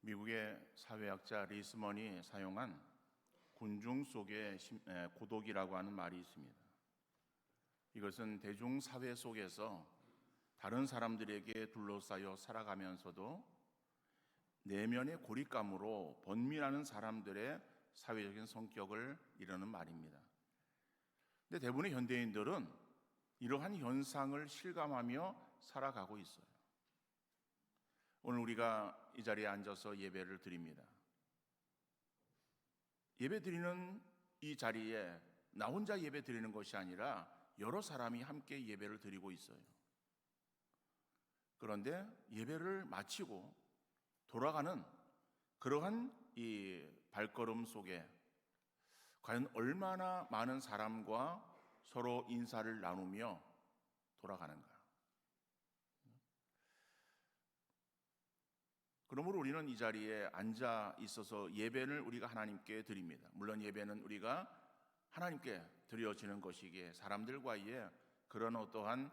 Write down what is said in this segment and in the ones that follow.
미국의 사회학자 리스먼이 사용한 군중 속의 고독이라고 하는 말이 있습니다. 이것은 대중사회 속에서 다른 사람들에게 둘러싸여 살아가면서도 내면의 고립감으로 번민하는 사람들의 사회적인 성격을 이르는 말입니다. 근데 대부분의 현대인들은 이러한 현상을 실감하며 살아가고 있어요. 오늘 우리가 이 자리에 앉아서 예배를 드립니다. 예배 드리는 이 자리에 나 혼자 예배 드리는 것이 아니라 여러 사람이 함께 예배를 드리고 있어요. 그런데 예배를 마치고 돌아가는 그러한 이 발걸음 속에 과연 얼마나 많은 사람과 서로 인사를 나누며 돌아가는가? 그러므로 우리는 이 자리에 앉아 있어서 예배를 우리가 하나님께 드립니다. 물론 예배는 우리가 하나님께 드려지는 것이기에 사람들과의 그런 어떠한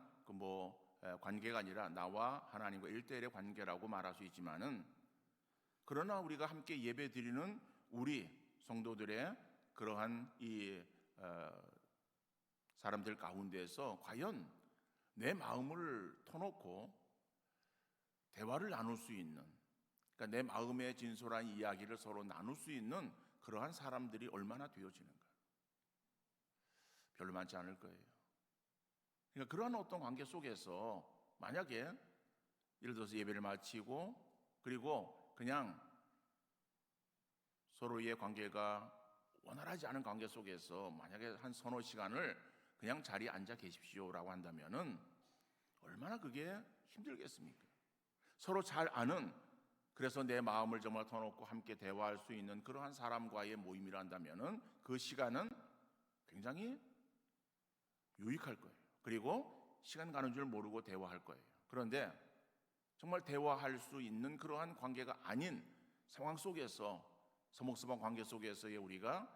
관계가 아니라 나와 하나님과 1대1의 관계라고 말할 수 있지만은, 그러나 우리가 함께 예배 드리는 우리 성도들의 그러한 사람들 가운데서 과연 내 마음을 터놓고 대화를 나눌 수 있는, 그러니까 내 마음의 진솔한 이야기를 서로 나눌 수 있는 그러한 사람들이 얼마나 되어지는가? 별로 많지 않을 거예요. 그러니까 그러한 어떤 관계 속에서 만약에 예를 들어서 예배를 마치고 그리고 그냥 서로의 관계가 원활하지 않은 관계 속에서 만약에 한 서너 시간을 그냥 자리에 앉아 계십시오라고 한다면은 얼마나 그게 힘들겠습니까? 서로 잘 아는, 그래서 내 마음을 정말 터놓고 함께 대화할 수 있는 그러한 사람과의 모임이라 한다면은 그 시간은 굉장히 유익할 거예요. 그리고 시간 가는 줄 모르고 대화할 거예요. 그런데 정말 대화할 수 있는 그러한 관계가 아닌 상황 속에서, 서먹서먹 관계 속에서의 우리가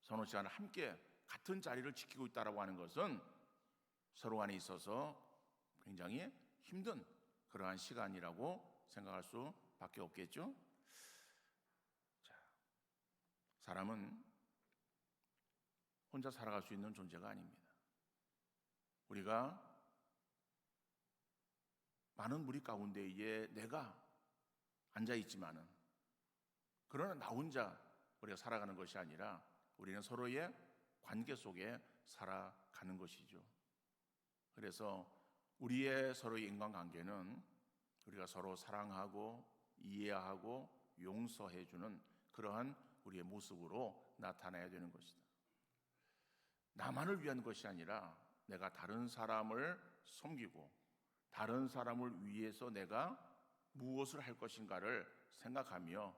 서너 시간을 함께 같은 자리를 지키고 있다라고 하는 것은 서로 간에 있어서 굉장히 힘든 그러한 시간이라고 생각할 수밖에 없겠죠. 자, 사람은 혼자 살아갈 수 있는 존재가 아닙니다. 우리가 많은 무리 가운데에 내가 앉아 있지만은, 그러나 나 혼자 우리가 살아가는 것이 아니라 우리는 서로의 관계 속에 살아가는 것이죠. 그래서 우리의 서로의 인간관계는 우리가 서로 사랑하고 이해하고 용서해주는 그러한 우리의 모습으로 나타나야 되는 것이다. 나만을 위한 것이 아니라 내가 다른 사람을 섬기고 다른 사람을 위해서 내가 무엇을 할 것인가를 생각하며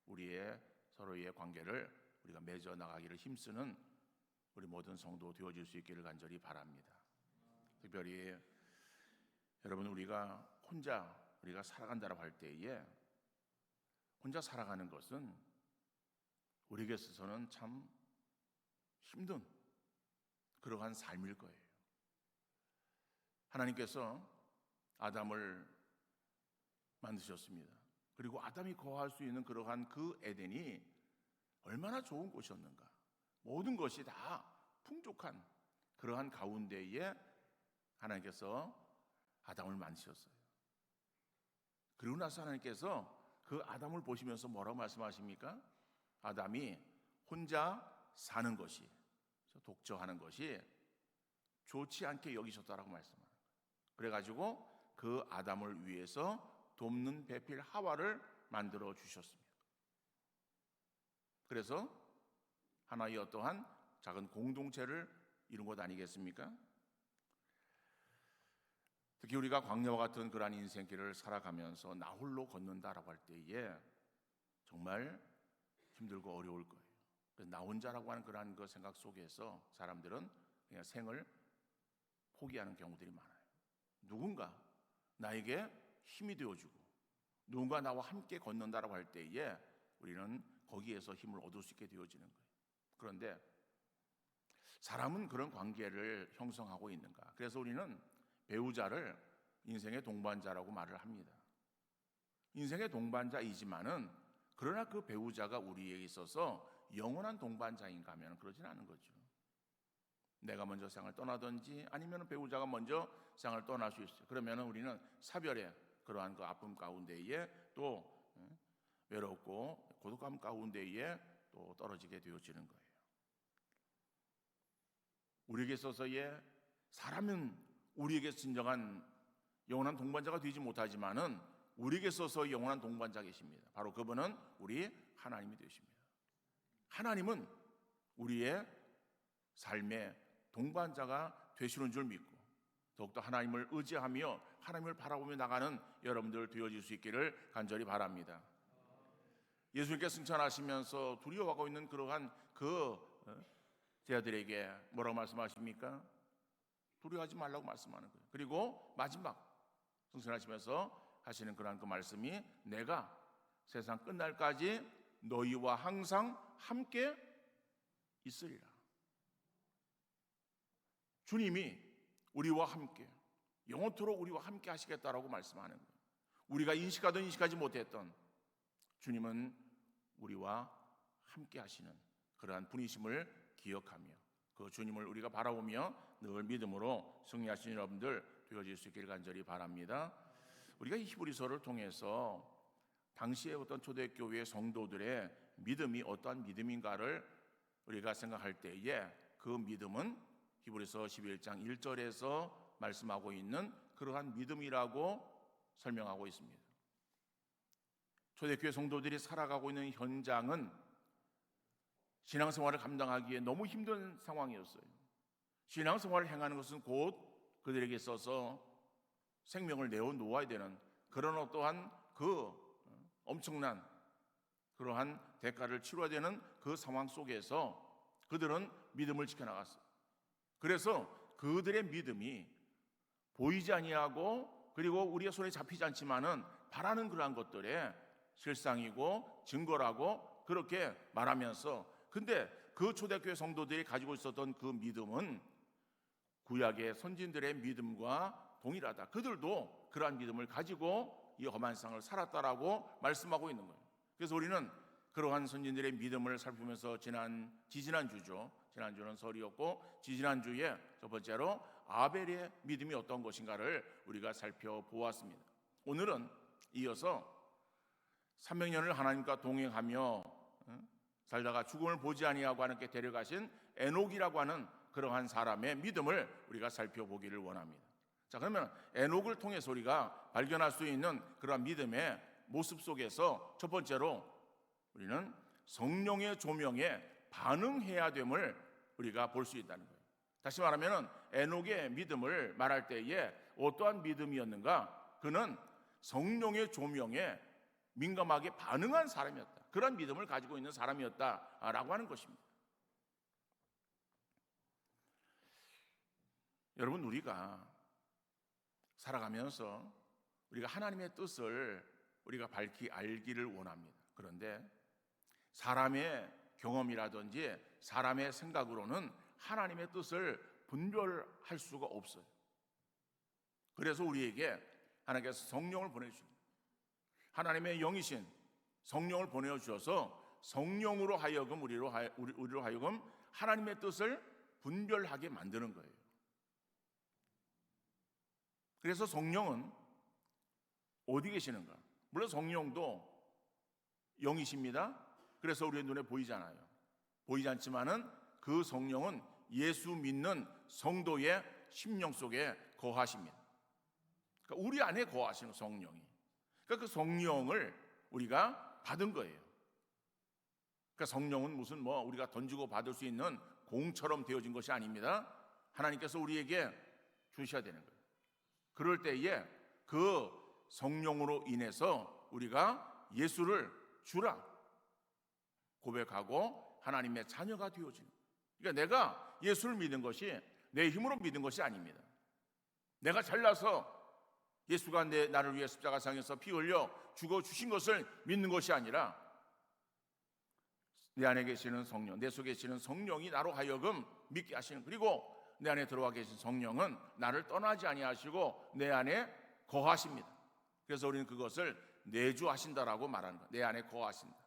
우리의 서로의 관계를 우리가 맺어 나가기를 힘쓰는 우리 모든 성도 되어질 수 있기를 간절히 바랍니다. 특별히 여러분, 우리가 살아간다고 할 때에 혼자 살아가는 것은 우리에게 있어서는 참 힘든 그러한 삶일 거예요. 하나님께서 아담을 만드셨습니다. 그리고 아담이 거할 수 있는 그러한 그 에덴이 얼마나 좋은 곳이었는가. 모든 것이 다 풍족한 그러한 가운데에 하나님께서 아담을 만드셨어요. 그리고 나서 하나님께서 그 아담을 보시면서 뭐라고 말씀하십니까? 아담이 혼자 사는 것이, 독처하는 것이 좋지 않게 여기셨다라고 말씀하는 거예요. 그래가지고 그 아담을 위해서 돕는 배필 하와를 만들어 주셨습니다. 그래서 하나의 어떠한 작은 공동체를 이룬 것 아니겠습니까? 특히 우리가 광야와 같은 그러한 인생길을 살아가면서 나 홀로 걷는다라고 할 때에 정말 힘들고 어려울 거예요. 그래서 나 혼자라고 하는 그러한 그 생각 속에서 사람들은 그냥 생을 포기하는 경우들이 많아요. 누군가 나에게 힘이 되어주고 누군가 나와 함께 걷는다라고 할 때에 우리는 거기에서 힘을 얻을 수 있게 되어지는 거예요. 그런데 사람은 그런 관계를 형성하고 있는가? 그래서 우리는 배우자를 인생의 동반자라고 말을 합니다. 인생의 동반자이지만은 그러나 그 배우자가 우리에게 있어서 영원한 동반자인가 하면 그러진 않은 거죠. 내가 먼저 세상을 떠나든지 아니면 배우자가 먼저 세상을 떠날 수 있어요. 그러면 우리는 사별의 그러한 그 아픔 가운데에 또 외롭고 고독감 가운데에 또 떨어지게 되어지는 거예요. 우리에게 있어서의 사람은 우리에게 진정한 영원한 동반자가 되지 못하지만은 우리에게 있어서 영원한 동반자 계십니다. 바로 그분은 우리 하나님이 되십니다. 하나님은 우리의 삶의 동반자가 되시는 줄 믿고 더욱더 하나님을 의지하며 하나님을 바라보며 나가는 여러분들 되어질 수 있기를 간절히 바랍니다. 예수님께 승천하시면서 두려워하고 있는 그러한 제자들에게 뭐라고 말씀하십니까? 두려워하지 말라고 말씀하는 거예요. 그리고 마지막 승천하시면서 하시는 그러한 그 말씀이 내가 세상 끝날까지 너희와 항상 함께 있으리라. 주님이 우리와 함께 영원토록 우리와 함께 하시겠다라고 말씀하는 거예요. 우리가 인식하든 인식하지 못했던 주님은 우리와 함께 하시는 그러한 분이심을 기억하며 그 주님을 우리가 바라보며 늘 믿음으로 승리하시는 여러분들 되어질 수 있기를 간절히 바랍니다. 우리가 이 히브리서를 통해서 당시의 어떤 초대교회 성도들의 믿음이 어떠한 믿음인가를 우리가 생각할 때에 그 믿음은 히브리서 11장 1절에서 말씀하고 있는 그러한 믿음이라고 설명하고 있습니다. 초대교회 성도들이 살아가고 있는 현장은 신앙생활을 감당하기에 너무 힘든 상황이었어요. 신앙생활을 행하는 것은 곧 그들에게 있어서 생명을 내어놓아야 되는 그런 어떠한 그 엄청난 그러한 대가를 치러야 되는 그 상황 속에서 그들은 믿음을 지켜나갔어요. 그래서 그들의 믿음이 보이지 아니하고 그리고 우리의 손에 잡히지 않지만은 바라는 그러한 것들의 실상이고 증거라고 그렇게 말하면서 근데 그 초대교회 성도들이 가지고 있었던 그 믿음은 구약의 선진들의 믿음과 동일하다. 그들도 그러한 믿음을 가지고 이 험한 세상을 살았다라고 말씀하고 있는 거예요. 그래서 우리는 그러한 선진들의 믿음을 살피면서 지지난주죠. 지난주는 설이었고 지지난주에 첫 번째로 아벨의 믿음이 어떤 것인가를 우리가 살펴보았습니다. 오늘은 이어서 300년을 하나님과 동행하며 살다가 죽음을 보지 아니하고 하나님께 데려가신 에녹이라고 하는 그러한 사람의 믿음을 우리가 살펴보기를 원합니다. 자, 그러면 에녹을 통해서 우리가 발견할 수 있는 그러한 믿음의 모습 속에서 첫 번째로 우리는 성령의 조명에 반응해야 됨을 우리가 볼 수 있다는 거예요. 다시 말하면 에녹의 믿음을 말할 때에 어떠한 믿음이었는가? 그는 성령의 조명에 민감하게 반응한 사람이었다. 그런 믿음을 가지고 있는 사람이었다라고 하는 것입니다. 여러분, 우리가 살아가면서 우리가 하나님의 뜻을 우리가 밝히 알기를 원합니다. 그런데 사람의 경험이라든지 사람의 생각으로는 하나님의 뜻을 분별할 수가 없어요. 그래서 우리에게 하나님께서 성령을 보내주십니다. 하나님의 영이신 성령을 보내주셔서 성령으로 하여금 우리로 하여금 하나님의 뜻을 분별하게 만드는 거예요. 그래서 성령은 어디 계시는가? 물론 성령도 영이십니다. 그래서 우리의 눈에 보이잖아요. 보이지 않지만은 그 성령은 예수 믿는 성도의 심령 속에 거하십니다. 그러니까 우리 안에 거하시는 성령이. 그러니까 그 성령을 우리가 받은 거예요. 그러니까 성령은 무슨 우리가 던지고 받을 수 있는 공처럼 되어진 것이 아닙니다. 하나님께서 우리에게 주셔야 되는 거예요. 그럴 때에 그 성령으로 인해서 우리가 예수를 주라 고백하고 하나님의 자녀가 되어지는 거예요. 그러니까 내가 예수를 믿는 것이 내 힘으로 믿는 것이 아닙니다. 내가 잘나서 예수가 나를 위해 십자가상에서 피 흘려 죽어주신 것을 믿는 것이 아니라 내 안에 계시는 성령, 내 속에 계시는 성령이 나로 하여금 믿게 하시는, 그리고 내 안에 들어와 계신 성령은 나를 떠나지 아니하시고 내 안에 거하십니다. 그래서 우리는 그것을 내주하신다라고 말하는 거예요. 내 안에 거하신다.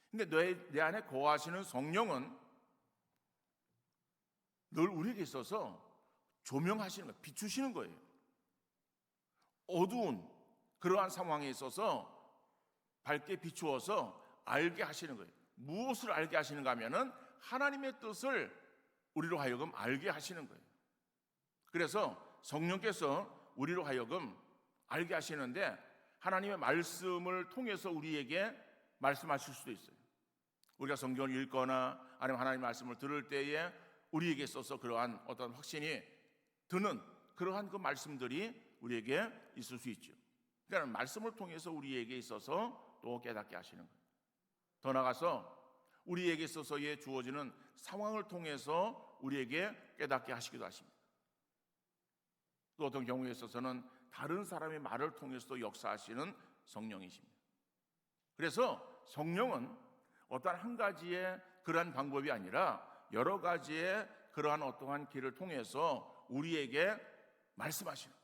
근데 내 안에 거하시는 성령은 늘 우리에게 있어서 조명하시는 거예요. 비추시는 거예요. 어두운 그러한 상황에 있어서 밝게 비추어서 알게 하시는 거예요. 무엇을 알게 하시는가 하면은 하나님의 뜻을 우리로 하여금 알게 하시는 거예요. 그래서 성령께서 우리로 하여금 알게 하시는데 하나님의 말씀을 통해서 우리에게 말씀하실 수도 있어요. 우리가 성경을 읽거나 아니면 하나님의 말씀을 들을 때에 우리에게 있어서 그러한 어떤 확신이 드는 그러한 그 말씀들이 우리에게 있을 수 있죠. 그러니까 말씀을 통해서 우리에게 있어서 또 깨닫게 하시는 거예요. 더 나아가서 우리에게 있어서의 주어지는 상황을 통해서 우리에게 깨닫게 하시기도 하십니다. 또 어떤 경우에 있어서는 다른 사람의 말을 통해서도 역사하시는 성령이십니다. 그래서 성령은 어떠한 한 가지의 그러한 방법이 아니라 여러 가지의 그러한 어떠한 길을 통해서 우리에게 말씀하시는 거예요.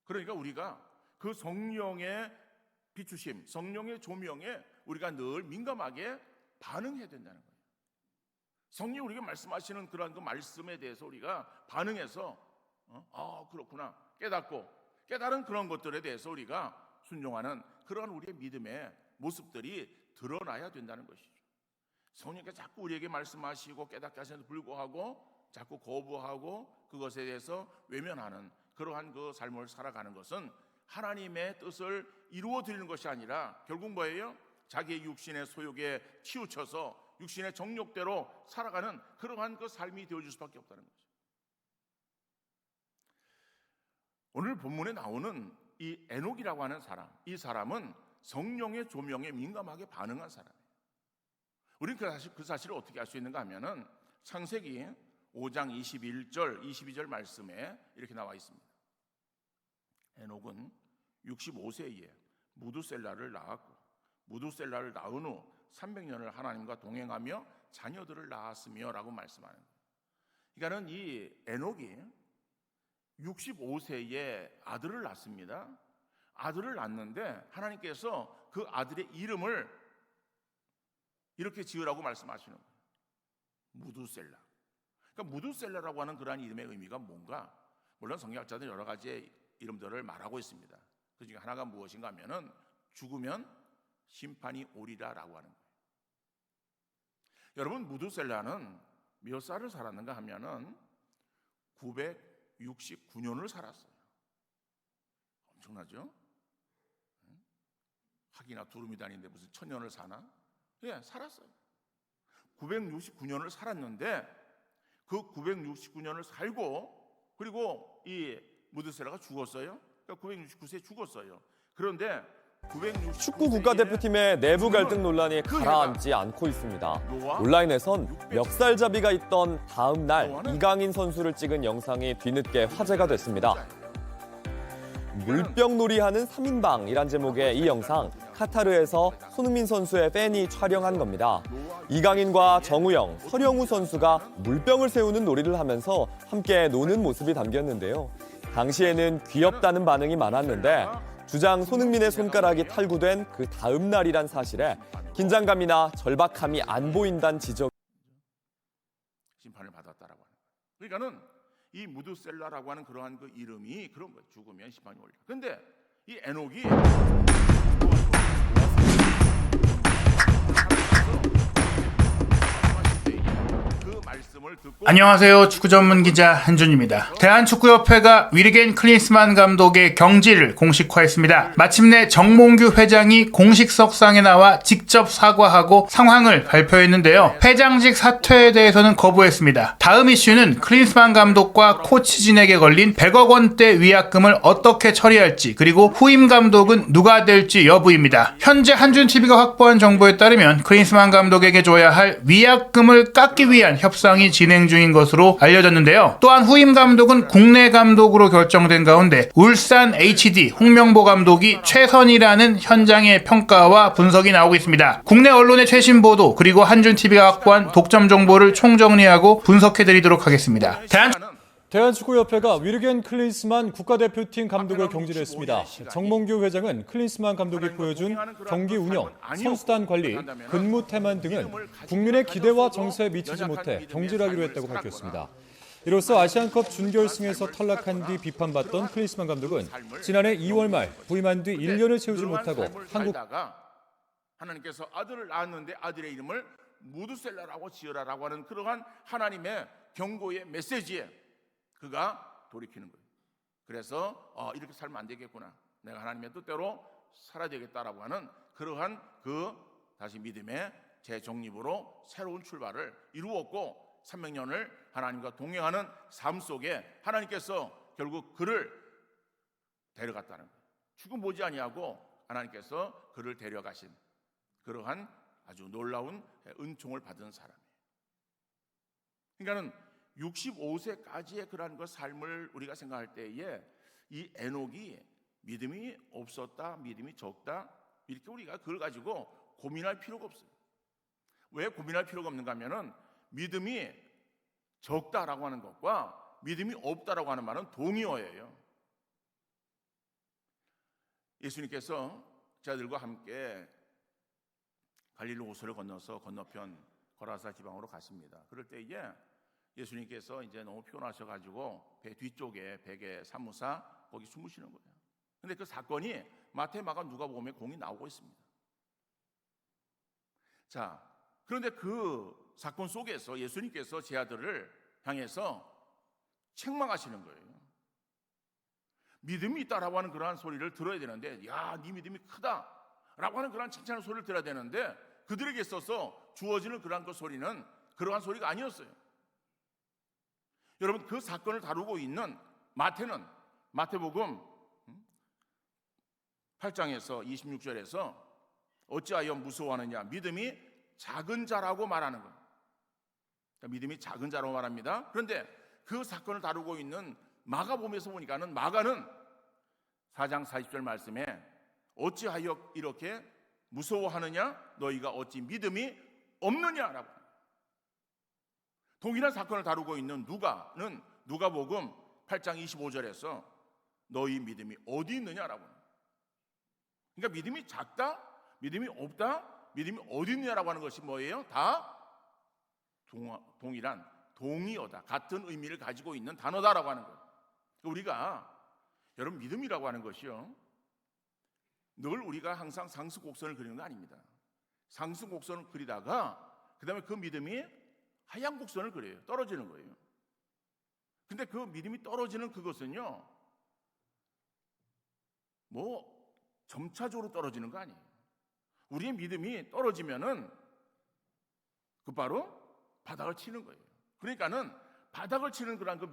그러니까 우리가 그 성령의 비추심, 성령의 조명에 우리가 늘 민감하게 반응해야 된다는 거예요. 성령이 우리가 말씀하시는 그러한 그 말씀에 대해서 우리가 반응해서 그렇구나 깨닫고 깨달은 그런 것들에 대해서 우리가 순종하는 그러한 우리의 믿음의 모습들이 드러나야 된다는 것이죠. 성령께서 자꾸 우리에게 말씀하시고 깨닫게 하시는데 불구하고 자꾸 거부하고 그것에 대해서 외면하는 그러한 그 삶을 살아가는 것은 하나님의 뜻을 이루어 드리는 것이 아니라 결국 뭐예요? 자기의 육신의 소욕에 치우쳐서 육신의 정욕대로 살아가는 그러한 그 삶이 되어줄 수밖에 없다는 거죠. 오늘 본문에 나오는 이 에녹이라고 하는 사람, 이 사람은 성령의 조명에 민감하게 반응한 사람이에요. 우리는 그 사실을 어떻게 알 수 있는가 하면은 창세기 5장 21절, 22절 말씀에 이렇게 나와 있습니다. 에녹은 65세에 무두셀라를 낳았고 무두셀라를 낳은 후 300년을 하나님과 동행하며 자녀들을 낳았으며 라고 말씀하는 거예요. 그러니까는 이 에녹이 65세에 아들을 낳습니다. 아들을 낳는데 하나님께서 그 아들의 이름을 이렇게 지으라고 말씀하시는 거예요. 무두셀라. 그러니까 무두셀라라고 하는 그러한 이름의 의미가 뭔가? 물론 성경학자들은 여러 가지의 이름들을 말하고 있습니다. 그 중에 하나가 무엇인가 하면은 죽으면 심판이 오리라라고 하는 거예요. 여러분, 무두셀라는 몇 살을 살았는가 하면은 969년을 살았어요. 엄청나죠? 학이나 두루미 다니는데 무슨 1000년을 사나? 예, 살았어요. 969년을 살았는데 그 969년을 살고 그리고 이 무두셀라가 죽었어요. 그러니까 969세에 죽었어요. 그런데 축구 국가대표팀의 내부 갈등 논란이 가라앉지 않고 있습니다. 온라인에선 멱살잡이가 있던 다음 날 이강인 선수를 찍은 영상이 뒤늦게 화제가 됐습니다. 물병놀이하는 3인방이란 제목의 이 영상, 카타르에서 손흥민 선수의 팬이 촬영한 겁니다. 이강인과 정우영, 서령우 선수가 물병을 세우는 놀이를 하면서 함께 노는 모습이 담겼는데요. 당시에는 귀엽다는 반응이 많았는데 주장 손흥민의 손가락이 탈구된 그 다음 날이란 사실에 긴장감이나 절박함이 안 보인다는 지적. 심판을 받았다라고 하는 거예요. 그러니까는 이 무두셀라라고 하는 그러한 그 이름이 그런 거예요. 죽으면 심판이 올려. 근데 이 에녹이 안녕하세요. 축구 전문 기자 한준입니다. 대한축구협회가 위르겐 클린스만 감독의 경질을 공식화했습니다. 마침내 정몽규 회장이 공식석상에 나와 직접 사과하고 상황을 발표했는데요. 회장직 사퇴에 대해서는 거부했습니다. 다음 이슈는 클린스만 감독과 코치진에게 걸린 100억 원대 위약금을 어떻게 처리할지, 그리고 후임 감독은 누가 될지 여부입니다. 현재 한준TV가 확보한 정보에 따르면 클린스만 감독에게 줘야 할 위약금을 깎기 위한 협상이 진행 중인 것으로 알려졌는데요. 또한 후임 감독은 국내 감독으로 결정된 가운데 울산 HD 홍명보 감독이 최선이라는 현장의 평가와 분석이 나오고 있습니다. 국내 언론의 최신 보도 그리고 한준TV가 확보한 독점 정보를 총정리하고 분석해드리도록 하겠습니다. 대한축구협회가 위르겐 클린스만 국가대표팀 감독을 경질했습니다. 정몽규 회장은 클린스만 감독이 보여준 경기 운영, 선수단 관리, 근무 태만 등은 국민의 기대와 정서에 미치지 못해 경질하기로 했다고 밝혔습니다. 이로써 아시안컵 준결승에서 탈락한 뒤 비판받던 클린스만 감독은 지난해 2월 말 부임한 뒤 1년을 채우지 못하고 한국 하나님께서 아들을 낳았는데 아들의 이름을 무드셀라라고 지으라라고 하는 그러한 하나님의 경고의 메시지에 그가 돌이키는 거예요. 그래서 이렇게 살면 안 되겠구나. 내가 하나님의 뜻대로 살아야 되겠다라고 하는 그러한 다시 믿음의 재정립으로 새로운 출발을 이루었고 300년을 하나님과 동행하는 삶 속에 하나님께서 결국 그를 데려갔다는 거예요. 죽음 보지 아니하고 하나님께서 그를 데려가신 그러한 아주 놀라운 은총을 받은 사람이에요. 그러니까는 65세까지의 그러한 그 삶을 우리가 생각할 때에 이 에녹이 믿음이 없었다, 믿음이 적다 이렇게 우리가 그걸 가지고 고민할 필요가 없어요. 왜 고민할 필요가 없는가 하면은 믿음이 적다라고 하는 것과 믿음이 없다라고 하는 말은 동의어예요. 예수님께서 제자들과 함께 갈릴리 호수를 건너서 건너편 거라사 지방으로 가십니다. 그럴 때에 예수님께서 이제 너무 피곤하셔가지고 배 뒤쪽에 베개 사무사 거기 숨으시는 거예요. 근데 그 사건이 마태, 마가, 누가복음에 공이 나오고 있습니다. 자, 그런데 그 사건 속에서 예수님께서 제 아들을 향해서 책망하시는 거예요. 믿음이 있다라고 하는 그러한 소리를 들어야 되는데, 야, 네 믿음이 크다라고 하는 그러한 칭찬의 소리를 들어야 되는데 그들에게 있어서 주어지는 그러한 그 소리는 그러한 소리가 아니었어요. 여러분, 그 사건을 다루고 있는 마태는 마태복음 8장에서 26절에서 어찌하여 무서워하느냐, 믿음이 작은 자라고 말하는 거예요. 믿음이 작은 자라고 말합니다. 그런데 그 사건을 다루고 있는 마가복음에서 보니까는 마가는 4장 40절 말씀에 어찌하여 이렇게 무서워하느냐, 너희가 어찌 믿음이 없느냐라고. 동일한 사건을 다루고 있는 누가는 누가복음 8장 25절에서 너희 믿음이 어디 있느냐라고. 그러니까 믿음이 작다, 믿음이 없다, 믿음이 어디 있느냐라고 하는 것이 뭐예요? 다 동일한 동의어다, 같은 의미를 가지고 있는 단어다라고 하는 거예요. 우리가 여러분 믿음이라고 하는 것이요, 늘 우리가 항상 상승곡선을 그리는 거 아닙니다. 상승곡선을 그리다가 그 다음에 그 믿음이 하향 곡선을 그려요. 떨어지는 거예요. 근데 그 믿음이 떨어지는 그것은요, 뭐 점차적으로 떨어지는 거 아니에요. 우리의 믿음이 떨어지면은 곧바로 바닥을 치는 거예요. 그러니까는 바닥을 치는 그런 그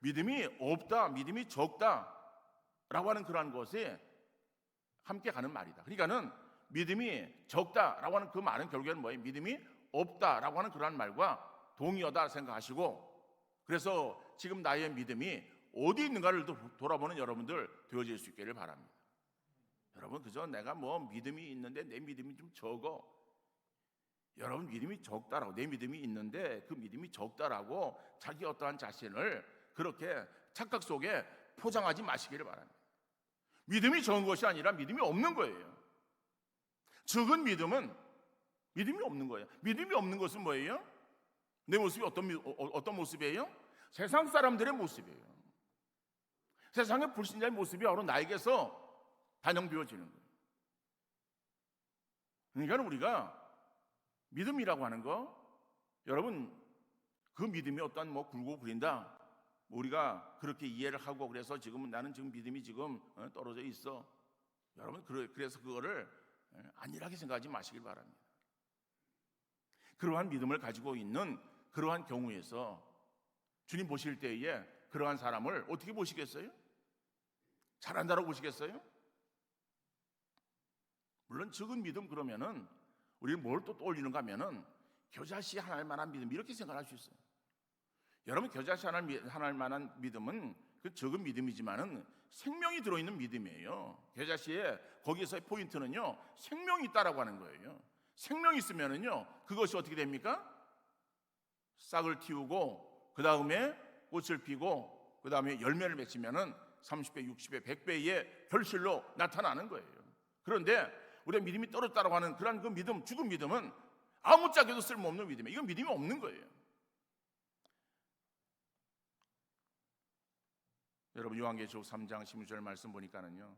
믿음이 없다, 믿음이 적다라고 하는 그러한 것에 함께 가는 말이다. 그러니까는 믿음이 적다라고 하는 그 말은 결국에는 뭐예요? 믿음이 없다라고 하는 그러한 말과 동의어다 생각하시고, 그래서 지금 나의 믿음이 어디 있는가를 돌아보는 여러분들 되어질 수 있기를 바랍니다. 여러분, 그저 내가 뭐 믿음이 있는데 내 믿음이 좀 적어, 여러분 믿음이 적다라고, 내 믿음이 있는데 그 믿음이 적다라고 자기 어떠한 자신을 그렇게 착각 속에 포장하지 마시기를 바랍니다. 믿음이 적은 것이 아니라 믿음이 없는 거예요. 적은 믿음은 믿음이 없는 거예요. 믿음이 없는 것은 뭐예요? 내 모습이 어떤 모습이에요? 세상 사람들의 모습이에요. 세상의 불신자의 모습이 바로 나에게서 반영되어지는 거예요. 그러니까 우리가 믿음이라고 하는 거, 여러분 그 믿음이 어떤 뭐 굴고 그린다, 우리가 그렇게 이해를 하고 그래서 지금은 나는 지금 믿음이 지금 떨어져 있어. 여러분 그래서 그거를 안일하게 생각하지 마시길 바랍니다. 그러한 믿음을 가지고 있는 그러한 경우에서 주님 보실 때에 그러한 사람을 어떻게 보시겠어요? 잘한다고 보시겠어요? 물론 적은 믿음 그러면은 우리는 뭘 또 떠올리는가 하면은 겨자씨 하나 할 만한 믿음 이렇게 생각할 수 있어요. 여러분 겨자씨 하나 할 만한 믿음은 그 적은 믿음이지만은 생명이 들어있는 믿음이에요. 겨자씨에 거기서의 포인트는요, 생명이 있다라고 하는 거예요. 생명이 있으면은요, 그것이 어떻게 됩니까? 싹을 틔우고 그 다음에 꽃을 피고 그 다음에 열매를 맺히면은 30배, 60배, 100배의 결실로 나타나는 거예요. 그런데 우리가 믿음이 떨어졌다고 하는 그런 그 믿음, 죽은 믿음은 아무짝에도 쓸모없는 믿음이에요. 이건 믿음이 없는 거예요. 여러분 요한계시록 3장 16절 말씀 보니까는요,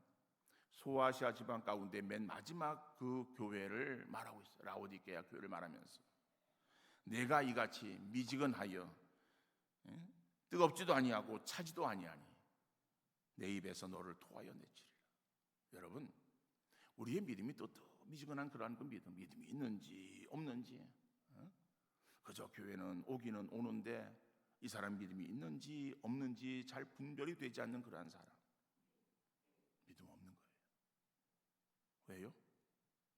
소아시아 지방 가운데 맨 마지막 그 교회를 말하고 있어요. 라오디게아 교회를 말하면서 내가 이같이 미지근하여 뜨겁지도 아니하고 차지도 아니하니 내 입에서 너를 토하여 내치리라. 여러분, 우리의 믿음이 또 미지근한 그러한 그 믿음이 있는지 없는지, 그저 교회는 오기는 오는데 이 사람 믿음이 있는지 없는지 잘 분별이 되지 않는 그러한 사람, 믿음 없는 거예요. 왜요?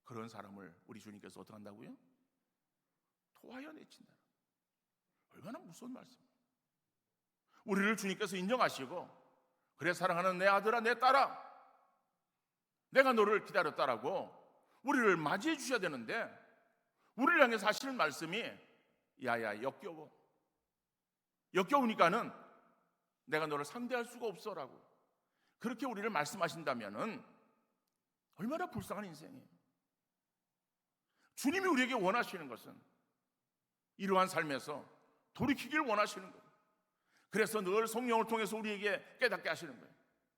그런 사람을 우리 주님께서 어떻게 한다고요? 토하여 내친다. 얼마나 무서운 말씀이에요. 우리를 주님께서 인정하시고, 그래 사랑하는 내 아들아 내 딸아, 내가 너를 기다렸다라고 우리를 맞이해 주셔야 되는데, 우리를 향해서 하시는 말씀이 야야 역겨우니까는 내가 너를 상대할 수가 없어라고 그렇게 우리를 말씀하신다면은 얼마나 불쌍한 인생이에요. 주님이 우리에게 원하시는 것은 이러한 삶에서 돌이키기를 원하시는 거예요. 그래서 늘 성령을 통해서 우리에게 깨닫게 하시는 거예요.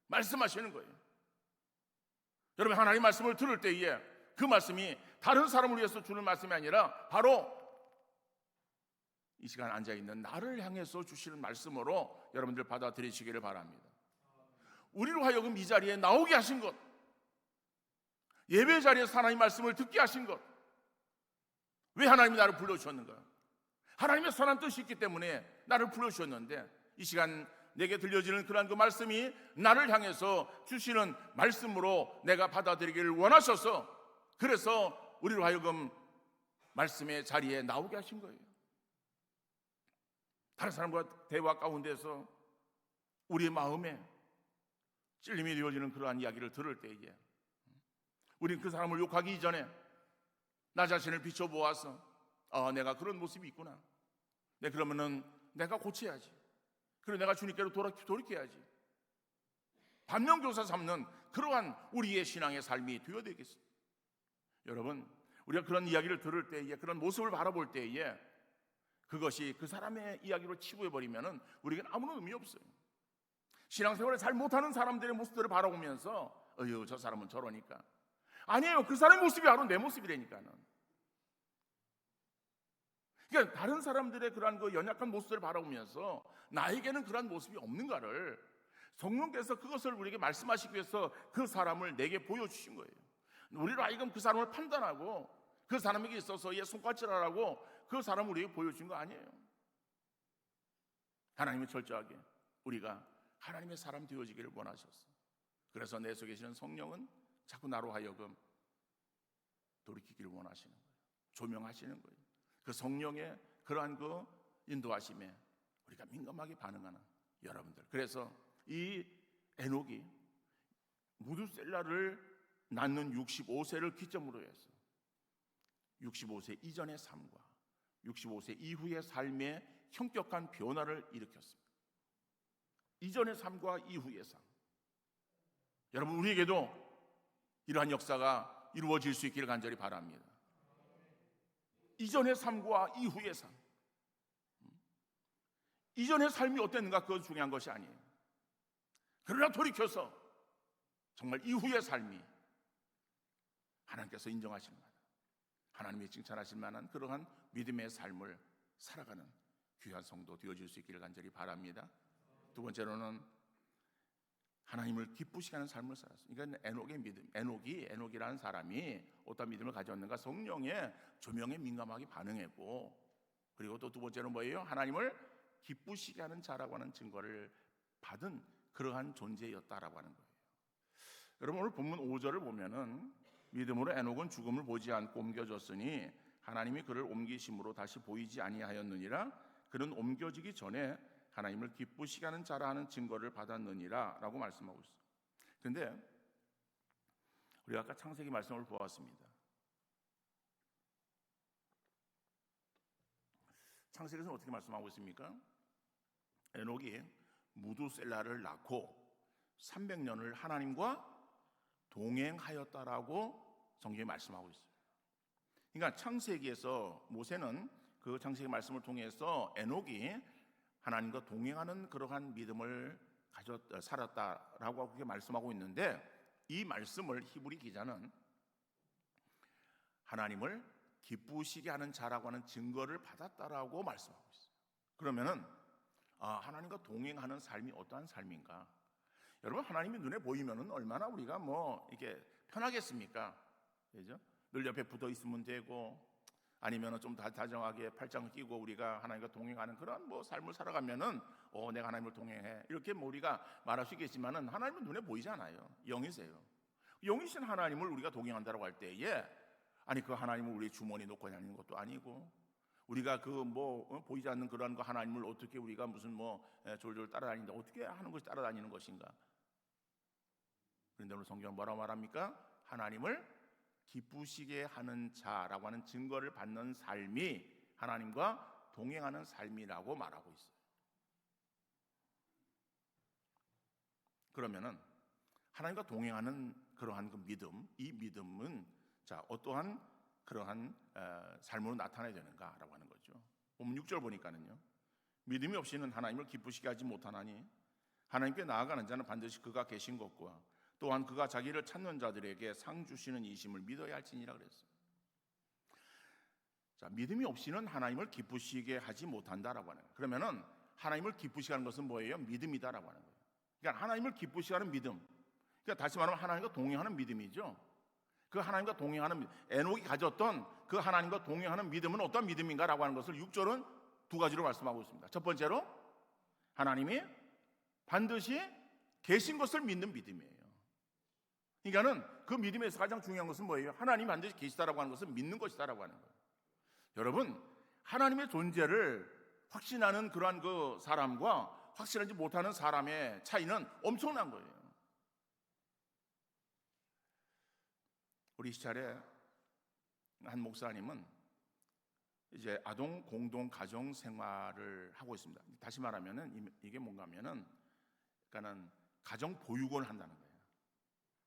말씀하시는 거예요. 여러분, 하나님 말씀을 들을 때에 그 말씀이 다른 사람을 위해서 주는 말씀이 아니라 바로 이 시간 앉아있는 나를 향해서 주시는 말씀으로 여러분들 받아들이시기를 바랍니다. 우리로 하여금 이 자리에 나오게 하신 것, 예배 자리에서 하나님 말씀을 듣게 하신 것, 왜 하나님이 나를 불러주셨는가? 하나님의 선한 뜻이 있기 때문에 나를 불러주셨는데, 이 시간 내게 들려지는 그러한 그 말씀이 나를 향해서 주시는 말씀으로 내가 받아들이기를 원하셔서, 그래서 우리로 하여금 말씀의 자리에 나오게 하신 거예요. 다른 사람과 대화 가운데서 우리의 마음에 찔림이 되어지는 그러한 이야기를 들을 때에 우리는 그 사람을 욕하기 이전에 나 자신을 비춰보아서 내가 그런 모습이 있구나, 그러면은 내가 고쳐야지, 그리고 내가 주님께로 돌이켜야지, 반면교사 삼는 그러한 우리의 신앙의 삶이 되어야 되겠습니다. 여러분, 우리가 그런 이야기를 들을 때에, 그런 모습을 바라볼 때에 그것이 그 사람의 이야기로 치부해버리면 우리에게는 아무런 의미 없어요. 신앙생활을 잘 못하는 사람들의 모습들을 바라보면서 저 사람은 저러니까, 아니에요. 그 사람의 모습이 바로 내 모습이라니까는. 그러니까 다른 사람들의 그러한 그 연약한 모습들을 바라보면서 나에게는 그러한 모습이 없는가를 성령께서 그것을 우리에게 말씀하시기 위해서 그 사람을 내게 보여주신 거예요. 우리로 하여금 그 사람을 판단하고 그 사람에게 있어서의 손가락질하라고 그 사람을 우리에게 보여주신 거 아니에요. 하나님은 철저하게 우리가 하나님의 사람 되어지기를 원하셨어. 그래서 내 속에 계시는 성령은 자꾸 나로 하여금 돌이키기를 원하시는 거예요. 조명하시는 거예요. 그 성령의 그러한 그 인도하심에 우리가 민감하게 반응하는 여러분들. 그래서 이 에녹이 무두셀라를 낳는 65세를 기점으로 해서 65세 이전의 삶과 65세 이후의 삶의 현격한 변화를 일으켰습니다. 이전의 삶과 이후의 삶. 여러분, 우리에게도 이러한 역사가 이루어질 수 있기를 간절히 바랍니다. 이전의 삶과 이후의 삶. 이전의 삶이 어땠는가, 그건 중요한 것이 아니에요. 그러나 돌이켜서 정말 이후의 삶이 하나님께서 인정하실 만한, 하나님이 칭찬하실 만한 그러한 믿음의 삶을 살아가는 귀한 성도 되어질 수 있기를 간절히 바랍니다. 두 번째로는 하나님을 기쁘시게 하는 삶을 살았어요. 그러니까 에녹의 믿음, 에녹이라는 사람이 어떤 믿음을 가졌는가? 성령의 조명에 민감하게 반응했고, 그리고 또 두 번째는 뭐예요? 하나님을 기쁘시게 하는 자라고 하는 증거를 받은 그러한 존재였다라고 하는 거예요. 여러분, 오늘 본문 5절을 보면은 믿음으로 에녹은 죽음을 보지 않고 옮겨졌으니 하나님이 그를 옮기심으로 다시 보이지 아니하였느니라. 그는 옮겨지기 전에 하나님을 기쁘시게 하는 자라 하는 증거를 받았느니라 라고 말씀하고 있어요. 그런데 우리가 아까 창세기 말씀을 보았습니다. 창세기에서는 어떻게 말씀하고 있습니까? 에녹이 무두셀라를 낳고 300년을 하나님과 동행하였다라고 성경이 말씀하고 있어요. 그러니까 창세기에서 모세는 그 창세기 말씀을 통해서 에녹이 하나님과 동행하는 그러한 믿음을 살았다라고 그렇게 말씀하고 있는데, 이 말씀을 히브리 기자는 하나님을 기쁘시게 하는 자라고 하는 증거를 받았다라고 말씀하고 있어요. 그러면은 하나님과 동행하는 삶이 어떠한 삶인가? 여러분, 하나님이 눈에 보이면은 얼마나 우리가 이렇게 편하겠습니까? 그죠? 늘 옆에 붙어 있으면 되고, 아니면은 좀 다정하게 팔짱을 끼고 우리가 하나님과 동행하는 그런 삶을 살아가면은 내가 하나님을 동행해, 이렇게 우리가 말할 수 있겠지만은 하나님은 눈에 보이지 않아요. 영이세요. 영이신 하나님을 우리가 동행한다고 할 때에, 아니 그 하나님을 우리 주머니에 놓고 다니는 것도 아니고, 우리가 보이지 않는 그러한 그 하나님을 어떻게 우리가 무슨 졸졸 따라다니는데 어떻게 하는 것이 따라다니는 것인가? 그런데 오늘 성경은 뭐라고 말합니까? 하나님을 기쁘시게 하는 자라고 하는 증거를 받는 삶이 하나님과 동행하는 삶이라고 말하고 있어요. 그러면은 하나님과 동행하는 그러한 그 믿음, 이 믿음은 어떠한 그러한 삶으로 나타나야 되는가라고 하는 거죠. 본문 6절 보니까는요, 믿음이 없이는 하나님을 기쁘시게 하지 못하나니 하나님께 나아가는 자는 반드시 그가 계신 것과 또한 그가 자기를 찾는 자들에게 상 주시는 이심을 믿어야 할지니라 그랬어요. 믿음이 없이는 하나님을 기쁘시게 하지 못한다라고 하는 거예요. 그러면은 하나님을 기쁘시게 하는 것은 뭐예요? 믿음이다라고 하는 거예요. 그러니까 하나님을 기쁘시게 하는 믿음, 그러니까 다시 말하면 하나님과 동행하는 믿음이죠. 그 하나님과 동행하는 에녹이 가졌던 그 하나님과 동행하는 믿음은 어떤 믿음인가라고 하는 것을 6절은 두 가지로 말씀하고 있습니다. 첫 번째로 하나님이 반드시 계신 것을 믿는 믿음이에요. 그러니까는 그 믿음에서 가장 중요한 것은 뭐예요? 하나님이 반드시 계시다라고 하는 것을 믿는 것이다라고 하는 거예요. 여러분, 하나님의 존재를 확신하는 그러한 그 사람과 확신하지 못하는 사람의 차이는 엄청난 거예요. 우리 시찰에 한 목사님은 이제 아동 공동 가정 생활을 하고 있습니다. 다시 말하면은 이게 뭔가 하면은, 그러니까는 가정 보육원을 한다는 거예요.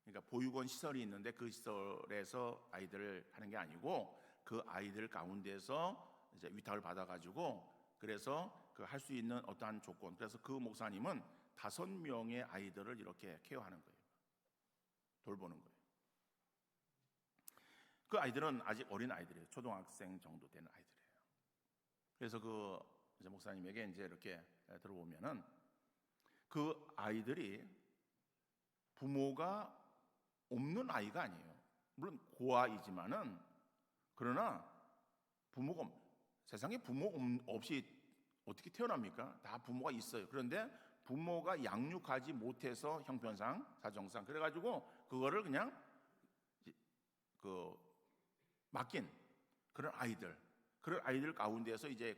그러니까 보육원 시설이 있는데 그 시설에서 아이들을 하는 게 아니고 그 아이들 가운데서 이제 위탁을 받아가지고 그래서 그 할 수 있는 어떠한 조건, 그래서 그 목사님은 5명의 아이들을 이렇게 케어하는 거예요. 돌보는 거예요. 그 아이들은 아직 어린 아이들이에요. 초등학생 정도 되는 아이들이에요. 그래서 그 이제 목사님에게 이제 이렇게 들어보면은 그 아이들이 부모가 없는 아이가 아니에요. 물론 고아이지만은, 그러나 부모가 세상에 부모 없이 어떻게 태어납니까? 다 부모가 있어요. 그런데 부모가 양육하지 못해서 형편상 사정상 그래가지고 그거를 그냥 맡긴 그런 아이들 가운데서 이제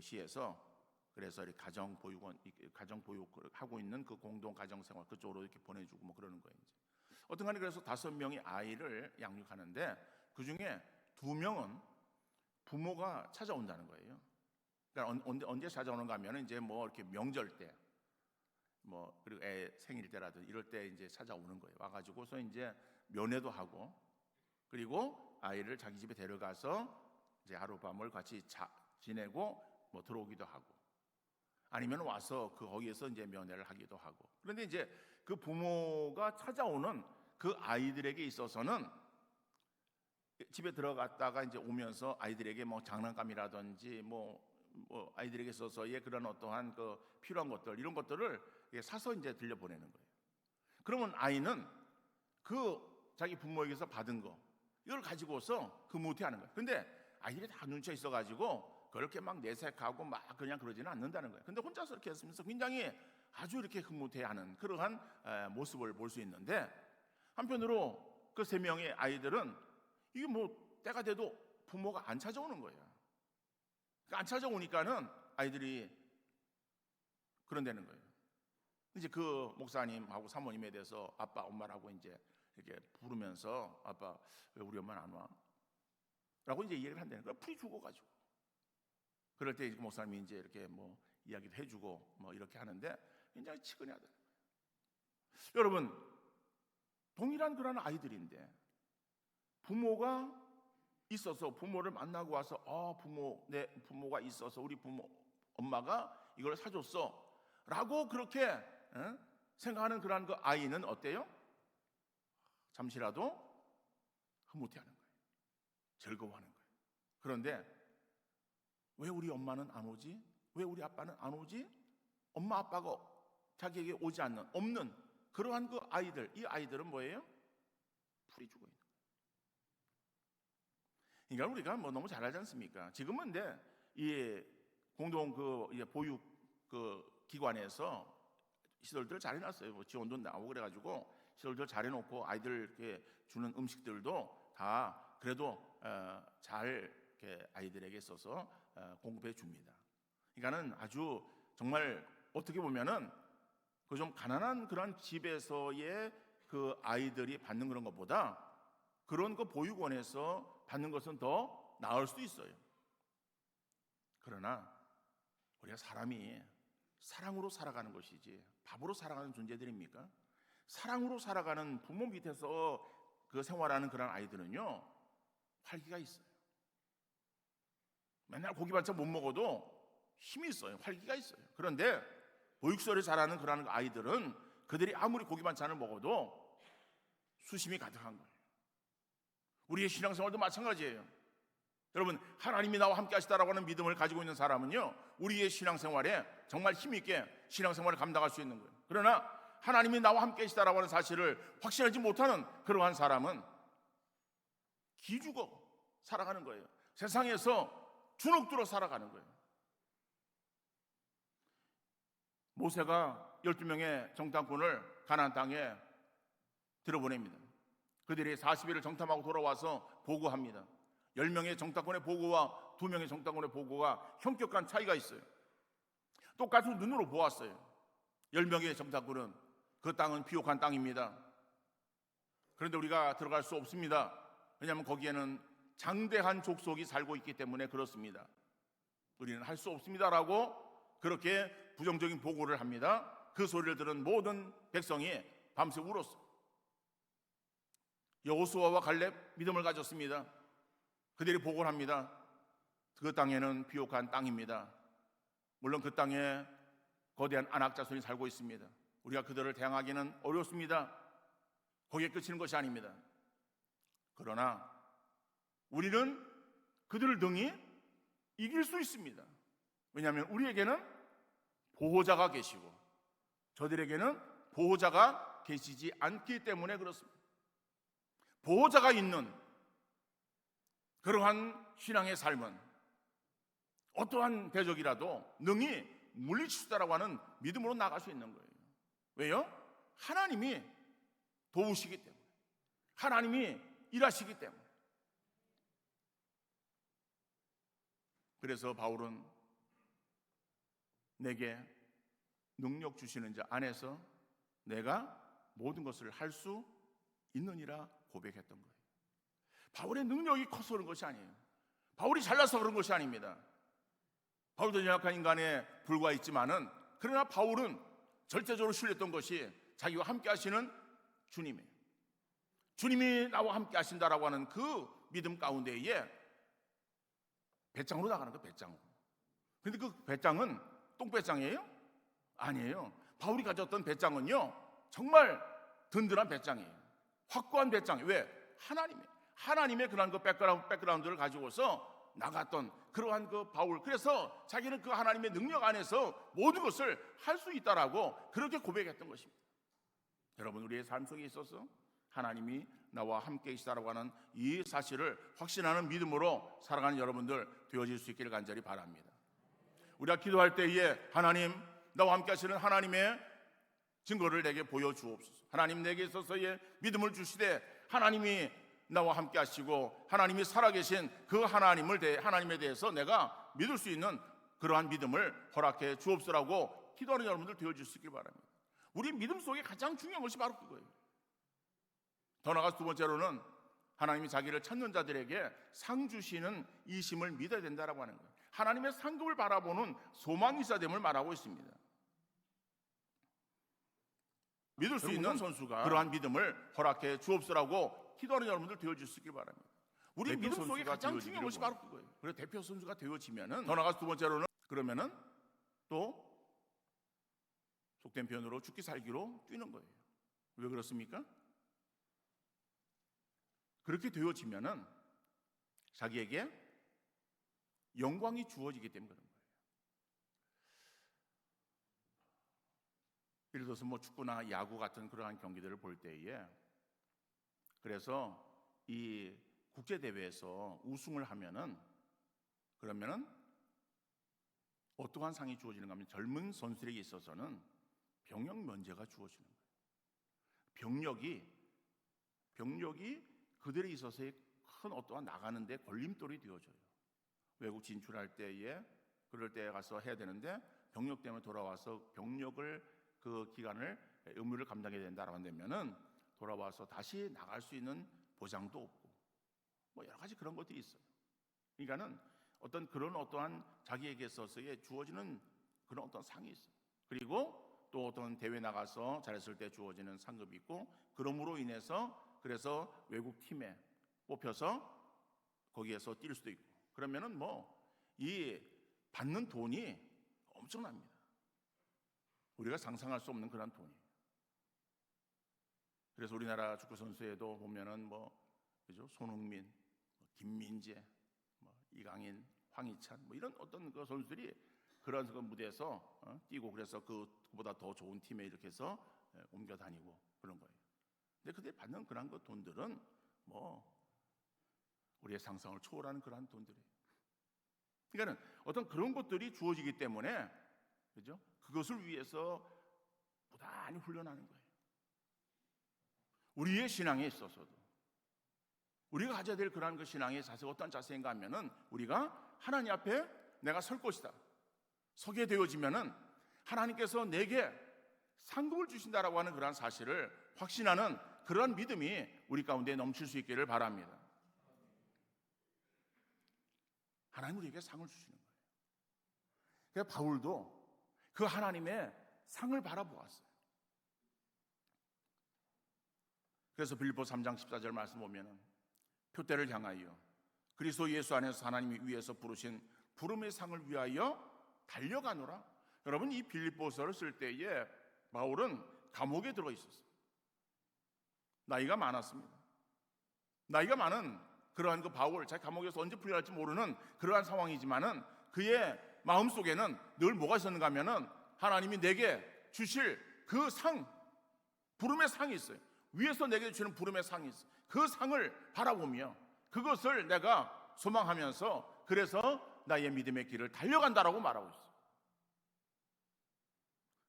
시에서 그래서 가정 보육원, 가정 보육을 하고 있는 그 공동 가정 생활 그쪽으로 이렇게 보내주고 그러는 거예요. 이제 어떤간에 그래서 5명의 아이를 양육하는데 그 중에 2명은 부모가 찾아온다는 거예요. 그러니까 언제 찾아오는가 하면은 이제 이렇게 명절 때, 그리고 애 생일 때라든지 이럴 때 이제 찾아오는 거예요. 와가지고서 이제 면회도 하고, 그리고 아이를 자기 집에 데려가서 이제 하룻밤을 같이 지내고 들어오기도 하고, 아니면 와서 거기에서 이제 면회를 하기도 하고. 그런데 이제 그 부모가 찾아오는 그 아이들에게 있어서는 집에 들어갔다가 이제 오면서 아이들에게 장난감이라든지 아이들에게 있어서의 그런 어떠한 그 필요한 것들, 이런 것들을 사서 이제 들려보내는 거예요. 그러면 아이는 그 자기 부모에게서 받은 거, 이걸 가지고서 흐뭇해하는 거예요. 근데 아이들이 다 눈치가 있어가지고 그렇게 막 내색하고 그냥 그러지는 않는다는 거예요. 근데 혼자서 이렇게 했으면서 굉장히 아주 이렇게 흐뭇해하는 그러한 모습을 볼 수 있는데, 한편으로 그 3명의 아이들은 이게 때가 돼도 부모가 안 찾아오는 거예요. 그러니까 안 찾아오니까는 아이들이 그런다는 거예요. 이제 그 목사님하고 사모님에 대해서 아빠, 엄마라고 이제 이렇게 부르면서, 아빠 왜 우리 엄마는 안 와? 라고 이제 얘기를 한다는 거예요. 풀이 죽어가지고. 그럴 때 목사님이 이제 이렇게 뭐 이야기도 해주고 뭐 이렇게 하는데 굉장히 치근하다. 여러분, 동일한 그런 아이들인데 부모가 있어서 부모를 만나고 와서 내 부모가 있어서 우리 엄마가 이걸 사줬어 라고 그렇게 생각하는 그런 그 아이는 어때요? 잠시라도 흐뭇해하는 거예요. 즐거워하는 거예요. 그런데 왜 우리 엄마는 안 오지? 왜 우리 아빠는 안 오지? 엄마 아빠가 자기에게 오지 않는, 없는 그러한 그 아이들, 이 아이들은 뭐예요? 풀이 죽어 있는 거예요. 그러니까 우리가 뭐 너무 잘 알지 않습니까? 지금은 근데 이 공동 그 보육 그 기관에서 시설들 잘 해놨어요. 뭐 지원도 나오고 그래가지고 시설들 잘 해놓고 아이들께 주는 음식들도 다 그래도 잘 이렇게 아이들에게 써서 공급해 줍니다. 그러니까는 아주 정말 어떻게 보면은 그 좀 가난한 그런 집에서의 그 아이들이 받는 그런 것보다 그런 그 보육원에서 받는 것은 더 나을 수도 있어요. 그러나 우리가 사람이 사랑으로 살아가는 것이지 밥으로 살아가는 존재들입니까? 사랑으로 살아가는 부모 밑에서 그 생활하는 그런 아이들은요, 활기가 있어요. 맨날 고기 반찬 못 먹어도 힘이 있어요. 활기가 있어요. 그런데 보육소를 자라는 그런 아이들은 그들이 아무리 고기 반찬을 먹어도 수심이 가득한 거예요. 우리의 신앙생활도 마찬가지예요. 여러분, 하나님이 나와 함께 하시다라고 하는 믿음을 가지고 있는 사람은요, 우리의 신앙생활에 정말 힘있게 신앙생활을 감당할 수 있는 거예요. 그러나 하나님이 나와 함께 하시다라고 하는 사실을 확신하지 못하는 그러한 사람은 기죽어 살아가는 거예요. 세상에서 주눅들어 살아가는 거예요. 모세가 12명의 정탐꾼을 가나안 땅에 들어보냅니다. 그들이 40일을 정탐하고 돌아와서 보고합니다. 10명의 정탐꾼의 보고와 2명의 정탐꾼의 보고가 현격한 차이가 있어요. 똑같이 눈으로 보았어요. 10명의 정탐꾼은 그 땅은 비옥한 땅입니다. 그런데 우리가 들어갈 수 없습니다. 왜냐하면 거기에는 장대한 족속이 살고 있기 때문에 그렇습니다. 우리는 할 수 없습니다라고 그렇게 부정적인 보고를 합니다. 그 소리를 들은 모든 백성이 밤새 울었어요. 여호수아와 갈렙 믿음을 가졌습니다. 그들이 보고를 합니다. 그 땅에는 비옥한 땅입니다. 물론 그 땅에 거대한 아낙 자손이 살고 있습니다. 우리가 그들을 대항하기는 어렵습니다. 거기에 그치는 것이 아닙니다. 그러나 우리는 그들을 등이 이길 수 있습니다. 왜냐하면 우리에게는 보호자가 계시고 저들에게는 보호자가 계시지 않기 때문에 그렇습니다. 보호자가 있는 그러한 신앙의 삶은 어떠한 대적이라도 능히 물리칠 수 있다라고 하는 믿음으로 나갈 수 있는 거예요. 왜요? 하나님이 도우시기 때문에, 하나님이 일하시기 때문에. 그래서 바울은 내게 능력 주시는 자 안에서 내가 모든 것을 할 수 있느니라 고백했던 거예요. 바울의 능력이 커서 그런 것이 아니에요. 바울이 잘나서 그런 것이 아닙니다. 바울도 연약한 인간에 불과했지만은 그러나 바울은 절대적으로 신뢰했던 것이 자기와 함께 하시는 주님이에요. 주님이 나와 함께 하신다라고 하는 그 믿음 가운데에 배짱으로 나가는 거예요. 배짱으로. 그런데 그 배짱은 똥배짱이에요? 아니에요. 바울이 가졌던 배짱은요, 정말 든든한 배짱이에요. 확고한 배짱. 왜? 하나님의 그런 그 백그라운드를 가지고서 나갔던 그러한 그 바울. 그래서 자기는 그 하나님의 능력 안에서 모든 것을 할 수 있다라고 그렇게 고백했던 것입니다. 여러분, 우리의 삶 속에 있어서 하나님이 나와 함께 계시다라고 하는 이 사실을 확신하는 믿음으로 살아가는 여러분들 되어질 수 있기를 간절히 바랍니다. 우리가 기도할 때에 하나님, 나와 함께 하시는 하나님의 증거를 내게 보여주옵소서. 하나님, 내게 있어서의 믿음을 주시되 하나님이 나와 함께 하시고 하나님이 살아계신 그 하나님에 대해서 내가 믿을 수 있는 그러한 믿음을 허락해 주옵소서라고 기도하는 여러분들 되어질 수 있길 바랍니다. 우리 믿음 속에 가장 중요한 것이 바로 그거예요. 더 나아가서 두 번째로는 하나님이 자기를 찾는 자들에게 상 주시는 이심을 믿어야 된다라고 하는 거예요. 하나님의 상급을 바라보는 소망이사됨을 말하고 있습니다. 믿을 수 있는 선수가 그러한 믿음을 허락해 주옵소라고 기도하는 여러분들 되어줄 수 있길 바랍니다. 우리 믿음 속에 가장 중요한 것이 바로 그거예요. 그래서 대표 선수가 되어지면은, 더 나아가서 두 번째로는, 그러면은 또 속된 표현으로 죽기 살기로 뛰는 거예요. 왜 그렇습니까? 그렇게 되어지면은 자기에게 영광이 주어지기 때문에 그런 거예요. 예를 들어서 뭐 축구나 야구 같은 그러한 경기들을 볼 때에, 그래서 이 국제 대회에서 우승을 하면은, 그러면은 어떠한 상이 주어지는가 하면, 젊은 선수들에게 있어서는 병역 면제가 주어지는 거예요. 병력이 그들에 있어서의 큰 어떠한 나가는데 걸림돌이 되어져요. 외국 진출할 때에, 그럴 때에 가서 해야 되는데 병력 때문에 돌아와서 병력을 그 기간을 의무를 감당해야 된다라고 한다면은 돌아와서 다시 나갈 수 있는 보장도 없고, 뭐 여러 가지 그런 것들이 있어요. 그러니까는 어떤 그런 어떠한 자기에게 있어서의 주어지는 그런 어떤 상이 있어요. 그리고 또 어떤 대회 나가서 잘했을 때 주어지는 상급이 있고, 그러므로 인해서 그래서 외국 팀에 뽑혀서 거기에서 뛸 수도 있고, 그러면은 뭐 이 받는 돈이 엄청납니다. 우리가 상상할 수 없는 그런 돈이에요. 그래서 우리나라 축구 선수에도 보면은 뭐 그죠? 손흥민, 김민재, 이강인, 황희찬, 뭐 이런 어떤 그 선수들이 그런 그 무대에서 뛰고, 그래서 그보다 더 좋은 팀에 이렇게 해서 옮겨 다니고 그런 거예요. 근데 그들이 받는 그런 그 돈들은 뭐 우리의 상상을 초월하는 그런 돈들이에요. 그러니까는 어떤 그런 것들이 주어지기 때문에, 그죠? 그것을 위해서 부단히 훈련하는 거예요. 우리의 신앙에 있어서도 우리가 가져야 될 그런 그 신앙의 자세가 어떤 자세인가 하면은, 우리가 하나님 앞에 내가 설 것이다, 서게 되어지면은 하나님께서 내게 상급을 주신다라고 하는 그런 사실을 확신하는 그러한 믿음이 우리 가운데 넘칠 수 있기를 바랍니다. 하나님 우리에게 상을 주시는 거예요. 그래서 바울도 그 하나님의 상을 바라보았어요. 그래서 빌립보 3장 14절 말씀 보면은, 표대를 향하여 그리스도 예수 안에서 하나님이 위에서 부르신 부름의 상을 위하여 달려가노라. 여러분, 이 빌립보서를 쓸 때에 바울은 감옥에 들어 있었어요. 나이가 많았습니다. 나이가 많은 그러한 그 바울, 자기 감옥에서 언제 풀려날지 모르는 그러한 상황이지만은 그의 마음 속에는 늘 뭐가 있었는가 하면은, 하나님이 내게 주실 그 상, 부름의 상이 있어요. 위에서 내게 주시는 부름의 상이 있어요. 그 상을 바라보며 그것을 내가 소망하면서, 그래서 나의 믿음의 길을 달려간다라고 말하고 있어요.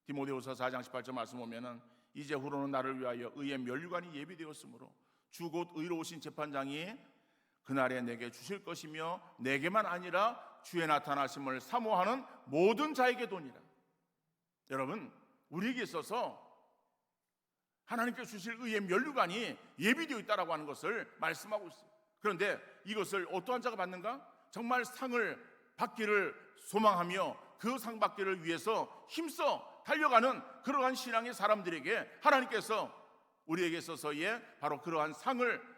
디모데후서 4장 18절 말씀 보면은, 이제 후로는 나를 위하여 의의 면류관이 예비되었으므로 주 곧 의로우신 재판장이 그날에 내게 주실 것이며, 내게만 아니라 주의 나타나심을 사모하는 모든 자에게 도니라. 여러분, 우리에게 있어서 하나님께서 주실 의의 면류관이 예비되어 있다라고 하는 것을 말씀하고 있어요. 그런데 이것을 어떠한 자가 받는가? 정말 상을 받기를 소망하며 그 상 받기를 위해서 힘써 달려가는 그러한 신앙의 사람들에게 하나님께서 우리에게 있어서의 바로 그러한 상을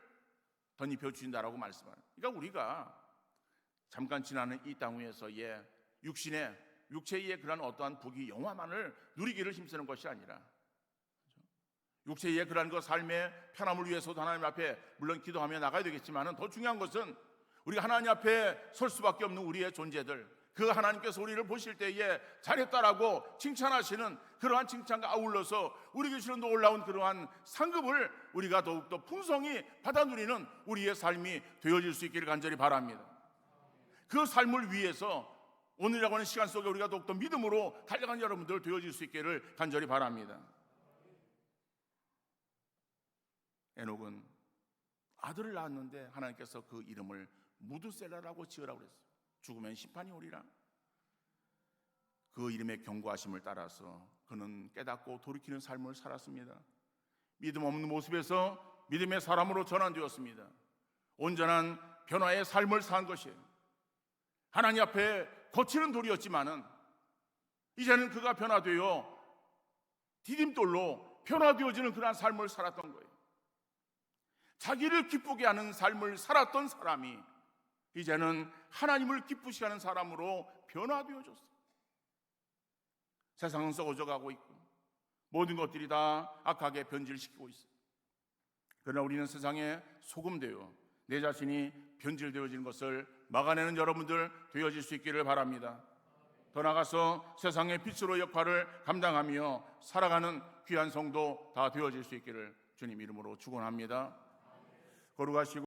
덧입혀 주신다라고 말씀하는. 그러니까 우리가 잠깐 지나는 이 땅 위에서의 육체의 그런 어떠한 부귀 영화만을 누리기를 힘쓰는 것이 아니라, 육체의 그러한 그 삶의 편함을 위해서도 하나님 앞에 물론 기도하며 나가야 되겠지만은, 더 중요한 것은 우리가 하나님 앞에 설 수밖에 없는 우리의 존재들, 그 하나님께서 우리를 보실 때에 잘했다라고 칭찬하시는 그러한 칭찬과 아울러서 우리에게 주시는 놀라운 그러한 상급을 우리가 더욱더 풍성히 받아 누리는 우리의 삶이 되어질 수 있기를 간절히 바랍니다. 그 삶을 위해서 오늘이라고 하는 시간 속에 우리가 더욱더 믿음으로 달려가는 여러분들 되어질 수 있기를 간절히 바랍니다. 에녹은 아들을 낳았는데 하나님께서 그 이름을 무드셀라라고 지으라고 그랬어요. 죽으면 심판이 오리라. 그 이름의 경고하심을 따라서 그는 깨닫고 돌이키는 삶을 살았습니다. 믿음 없는 모습에서 믿음의 사람으로 전환되었습니다. 온전한 변화의 삶을 산 것이에요. 하나님 앞에 거칠은 돌이었지만은 이제는 그가 변화되어 디딤돌로 변화되어지는 그러한 삶을 살았던 거예요. 자기를 기쁘게 하는 삶을 살았던 사람이 이제는 하나님을 기쁘시게 하는 사람으로 변화되어졌어요. 세상은 썩어져가고 있고 모든 것들이 다 악하게 변질시키고 있어요. 그러나 우리는 세상에 소금되어 내 자신이 변질되어지는 것을 막아내는 여러분들 되어질 수 있기를 바랍니다. 더 나아가서 세상의 빛으로 역할을 감당하며 살아가는 귀한 성도 다 되어질 수 있기를 주님 이름으로 축원합니다. 거룩하시고